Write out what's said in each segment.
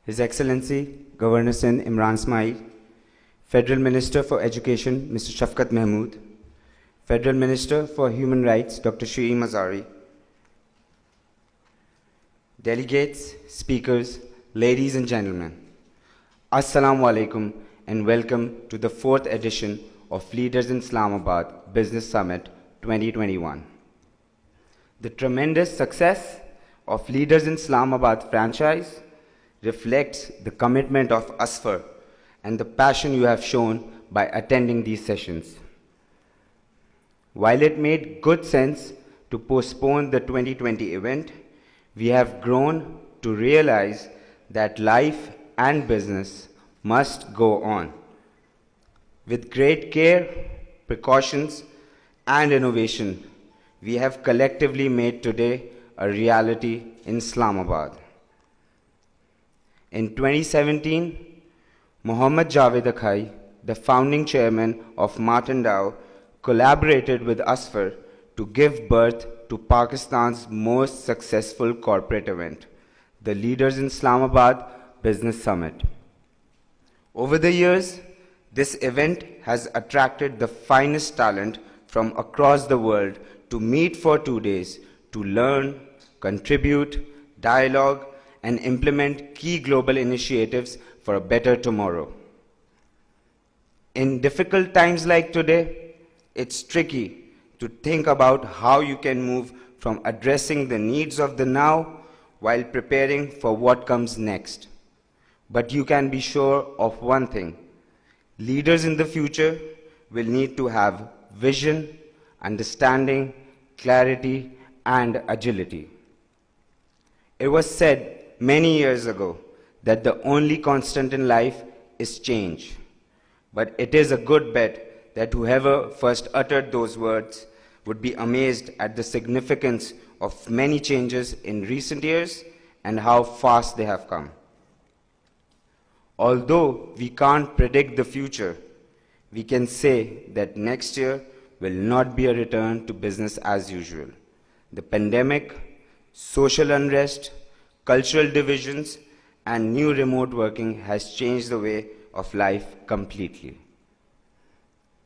His Excellency Governor Sindh Imran Ismail, Federal Minister for Education Mr. Shafqat Mahmood, Federal Minister for Human Rights Dr. Shri Mazari, delegates, speakers, ladies and gentlemen, Assalamu alaikum and welcome to the 4th edition of Leaders in Islamabad Business Summit 2021. The tremendous success of Leaders in Islamabad franchise reflects the commitment of ASFR and the passion you have shown by attending these sessions. While it made good sense to postpone the 2020 event, we have grown to realize that life and business must go on. With great care, precautions, and innovation, we have collectively made today a reality in Islamabad. In 2017, Muhammad Javed Akhai, the founding chairman of Martin Dow, collaborated with ASFR to give birth to Pakistan's most successful corporate event, the Leaders in Islamabad Business Summit. Over the years, this event has attracted the finest talent from across the world to meet for 2 days to learn, contribute, dialogue, and implement key global initiatives for a better tomorrow. In difficult times like today, it's tricky to think about how you can move from addressing the needs of the now while preparing for what comes next. But you can be sure of one thing: leaders in the future will need to have vision, understanding, clarity, and agility. It was said many years ago that the only constant in life is change. But it is a good bet that whoever first uttered those words would be amazed at the significance of many changes in recent years and how fast they have come. Although we can't predict the future, we can say that next year will not be a return to business as usual. The pandemic, social unrest, cultural divisions, and new remote working has changed the way of life completely.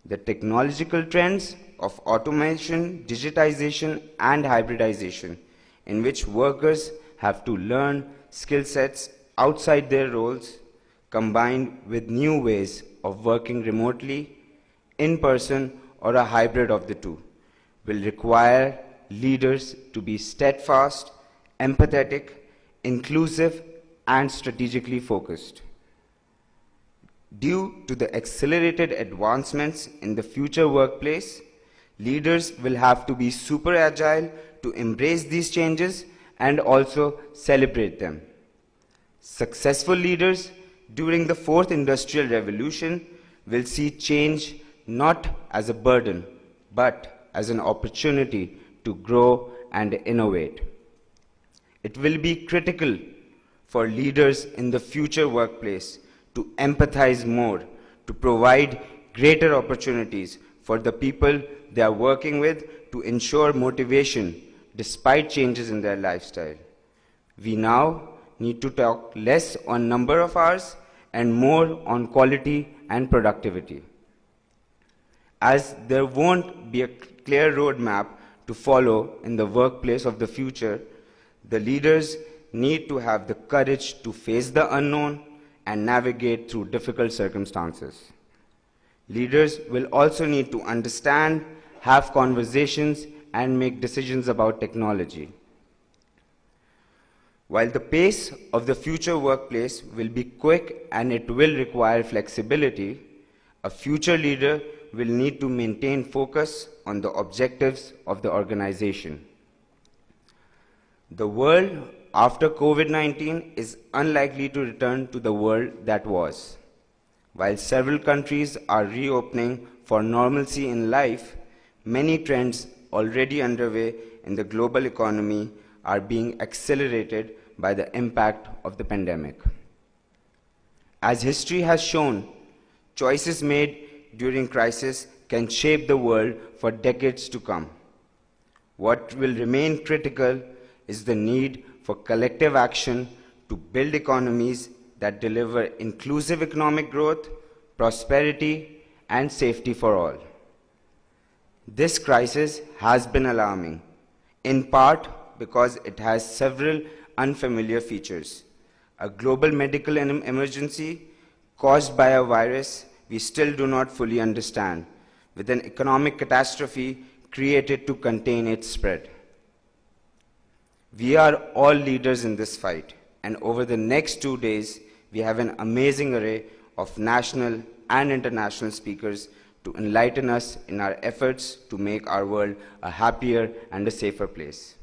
The technological trends of automation, digitization, and hybridization, in which workers have to learn skill sets outside their roles, combined with new ways of working remotely, in person, or a hybrid of the two, will require leaders to be steadfast, empathetic, inclusive, and strategically focused. Due to the accelerated advancements in the future workplace, leaders will have to be super agile to embrace these changes and also celebrate them. Successful leaders during the 4th Industrial Revolution will see change not as a burden, but as an opportunity to grow and innovate. It will be critical for leaders in the future workplace to empathize more, to provide greater opportunities for the people they are working with to ensure motivation despite changes in their lifestyle. We now need to talk less on number of hours and more on quality and productivity. As there won't be a clear roadmap to follow in the workplace of the future, the leaders need to have the courage to face the unknown and navigate through difficult circumstances. Leaders will also need to understand, have conversations, and make decisions about technology. While the pace of the future workplace will be quick and it will require flexibility, a future leader will need to maintain focus on the objectives of the organization. The world after COVID-19 is unlikely to return to the world that was. While several countries are reopening for normalcy in life, many trends already underway in the global economy are being accelerated by the impact of the pandemic. As history has shown, choices made during crisis can shape the world for decades to come. What will remain critical is the need for collective action to build economies that deliver inclusive economic growth, prosperity, and safety for all. This crisis has been alarming, in part because it has several unfamiliar features. A global medical emergency caused by a virus we still do not fully understand, with an economic catastrophe created to contain its spread. We are all leaders in this fight, and over the next 2 days, we have an amazing array of national and international speakers to enlighten us in our efforts to make our world a happier and a safer place.